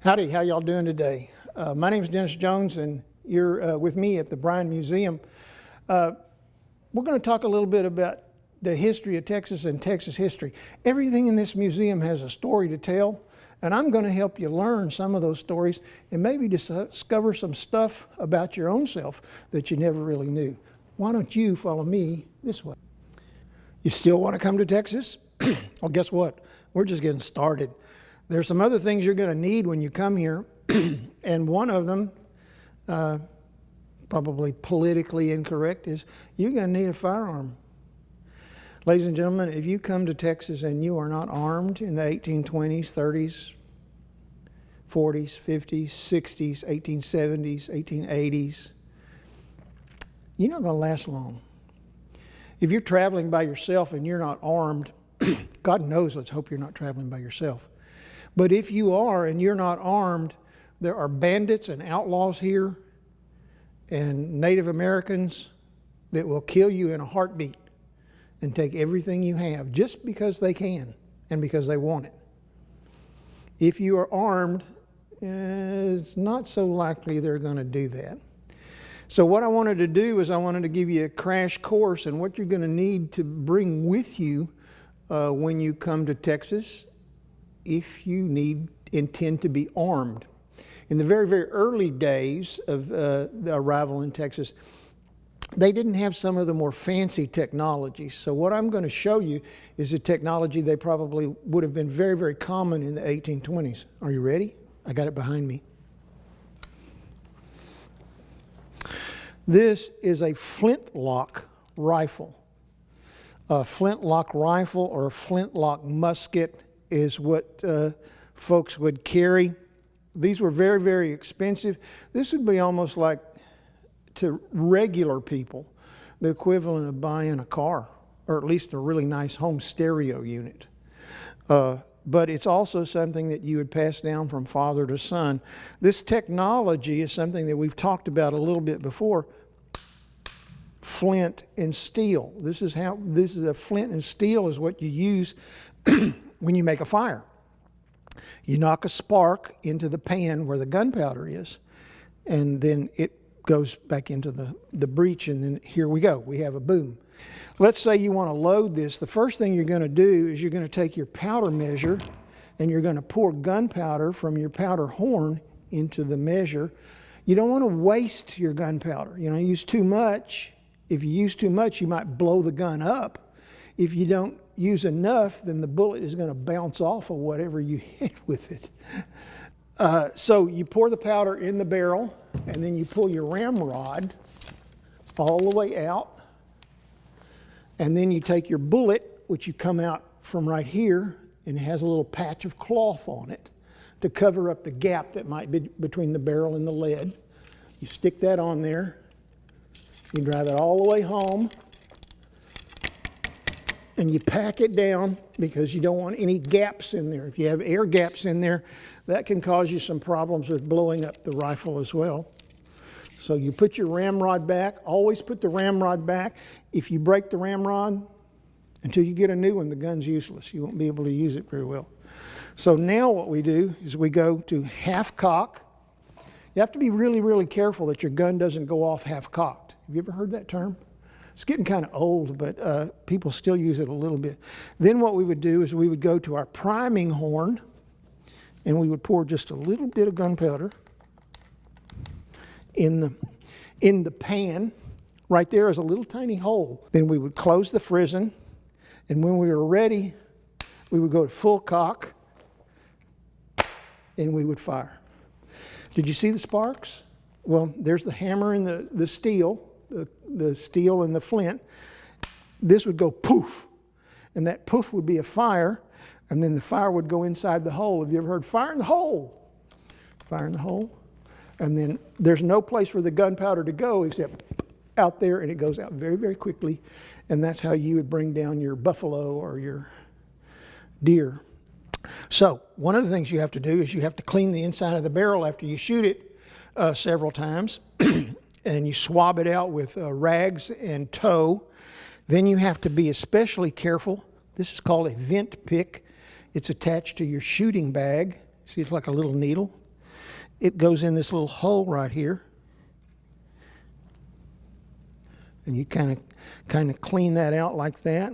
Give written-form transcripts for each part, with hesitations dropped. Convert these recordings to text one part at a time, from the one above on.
Howdy, how y'all doing today? My name is Dennis Jones, and you're with me at the Bryan Museum. We're going to talk a little bit about the history of Texas and Texas history. Everything in this museum has a story to tell, and I'm going to help you learn some of those stories and maybe discover some stuff about your own self that you never really knew. Why don't you follow me this way? You still want to come to Texas? Well, guess what? We're just getting started. There's some other things you're going to need when you come here, and one of them, probably politically incorrect, is you're going to need a firearm. Ladies and gentlemen, if you come to Texas and you are not armed in the 1820s, 30s, 40s, 50s, 60s, 1870s, 1880s, you're not going to last long. If you're traveling by yourself and you're not armed, God knows, let's hope you're not traveling by yourself. But if you are and you're not armed, there are bandits and outlaws here and Native Americans that will kill you in a heartbeat and take everything you have just because they can and because they want it. If you are armed, it's not so likely they're going to do that. So what I wanted to do is I wanted to give you a crash course in what you're going to need to bring with you when you come to Texas if you intend to be armed. In the very, very early days of the arrival in Texas, they didn't have some of the more fancy technologies. So what I'm going to show you is a technology they probably would have been very, very common in the 1820s. Are you ready? I got it behind me. This is a flintlock rifle. A flintlock rifle or a flintlock musket is what folks would carry. These were very, very expensive. This would be almost like, to regular people, the equivalent of buying a car, or at least a really nice home stereo unit. But it's also something that you would pass down from father to son. This technology is something that we've talked about a little bit before. Flint and steel. This is a flint and steel is what you use when you make a fire. You knock a spark into the pan where the gunpowder is, and then it goes back into the breech, and then here we go. We have a boom. Let's say you want to load this. The first thing you're going to do is you're going to take your powder measure, and you're going to pour gunpowder from your powder horn into the measure. You don't want to waste your gunpowder. You don't use too much. If you use too much, you might blow the gun up. If you don't use enough, then the bullet is going to bounce off of whatever you hit with it. So you pour the powder in the barrel, and then you pull your ramrod all the way out. And then you take your bullet, which you come out from right here, and it has a little patch of cloth on it to cover up the gap that might be between the barrel and the lead. You stick that on there. You drive it all the way home, and you pack it down because you don't want any gaps in there. If you have air gaps in there, that can cause you some problems with blowing up the rifle as well. So you put your ramrod back. Always put the ramrod back. If you break the ramrod, until you get a new one, the gun's useless. You won't be able to use it very well. So now what we do is we go to half cock. You have to be really, really careful that your gun doesn't go off half cocked. Have you ever heard that term? It's getting kind of old, but people still use it a little bit. Then what we would do is we would go to our priming horn, and we would pour just a little bit of gunpowder in the pan. Right there is a little tiny hole. Then we would close the frizzen, and when we were ready, we would go to full cock, and we would fire. Did you see the sparks? Well, there's the hammer and the steel, the steel and the flint. This would go poof, and that poof would be a fire, and then the fire would go inside the hole. Have you ever heard fire in the hole? Fire in the hole. And then there's no place for the gunpowder to go except out there, and it goes out very, very quickly, and that's how you would bring down your buffalo or your deer. So one of the things you have to do is you have to clean the inside of the barrel after you shoot it several times, and you swab it out with rags and tow. Then you have to be especially careful. This is called a vent pick. It's attached to your shooting bag. See, it's like a little needle. it goes in this little hole right here. And you kind of clean that out like that.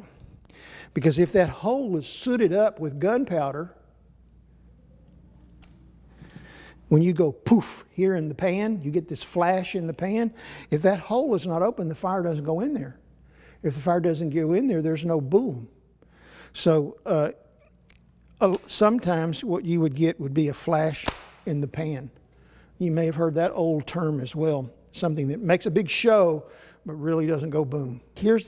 Because if that hole is sooted up with gunpowder, when you go poof here in the pan, you get this flash in the pan. If that hole is not open, the fire doesn't go in there. If the fire doesn't go in there, there's no boom. So sometimes what you would get would be a flash in the pan. You may have heard that old term as well. Something that makes a big show, but really doesn't go boom. Here's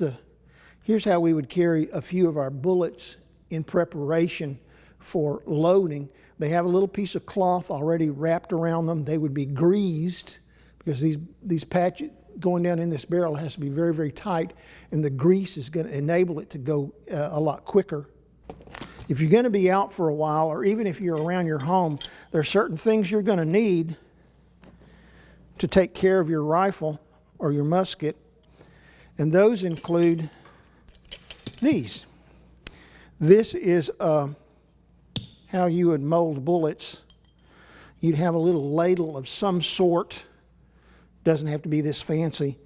how we would carry a few of our bullets in preparation for loading. They have a little piece of cloth already wrapped around them. They would be greased because these patches going down in this barrel has to be very, very tight, and the grease is going to enable it to go a lot quicker. If you're going to be out for a while, or even if you're around your home, there are certain things you're going to need to take care of your rifle or your musket, and those include these. This is how you would mold bullets. You'd have a little ladle of some sort. Doesn't have to be this fancy.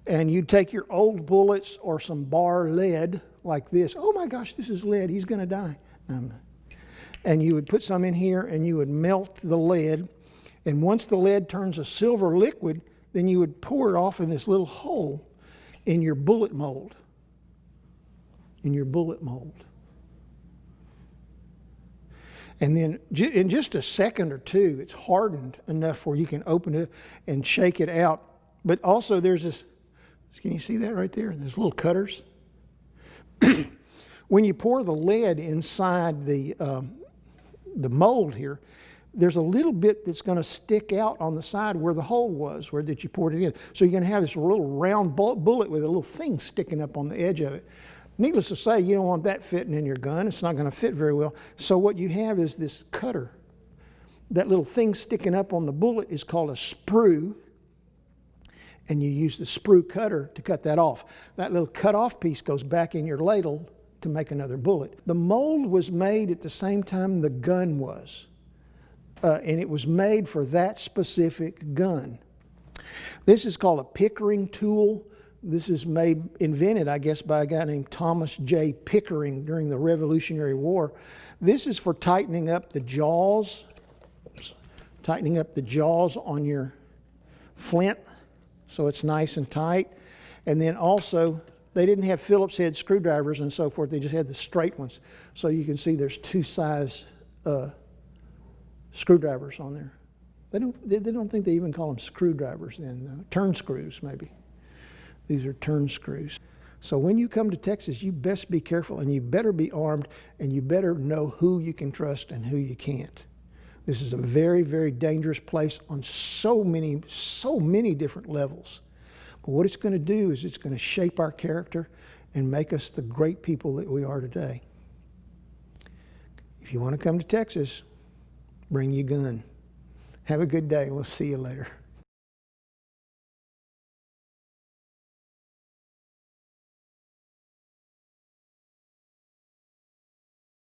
And you'd take your old bullets or some bar lead like this. Oh my gosh, this is lead. He's going to die. And you would put some in here and you would melt the lead. And once the lead turns a silver liquid, then you would pour it off in this little hole in your bullet mold. In your bullet mold. And then in just a second or two, it's hardened enough where you can open it and shake it out. But also there's this, can you see that right there? There's little cutters. When you pour the lead inside the mold here, there's a little bit that's going to stick out on the side where the hole was, where that you poured it in. So you're going to have this little round bullet with a little thing sticking up on the edge of it. Needless to say, you don't want that fitting in your gun. It's not going to fit very well. So what you have is this cutter. That little thing sticking up on the bullet is called a sprue. And you use the sprue cutter to cut that off. That little cut off piece goes back in your ladle to make another bullet. The mold was made at the same time the gun was. And it was made for that specific gun. This is called a Pickering tool. This is invented, I guess, by a guy named Thomas J. Pickering during the Revolutionary War. This is for tightening up the jaws, on your flint so it's nice and tight. And then also, they didn't have Phillips head screwdrivers and so forth. They just had the straight ones. So you can see there's two size screwdrivers on there. They don't think they even call them screwdrivers then. Turn screws, maybe. These are turn screws. So when you come to Texas, you best be careful, and you better be armed, and you better know who you can trust and who you can't. This is a very, very dangerous place on so many different levels. But what it's going to do is it's going to shape our character and make us the great people that we are today. If you want to come to Texas, bring your gun. Have a good day. We'll see you later.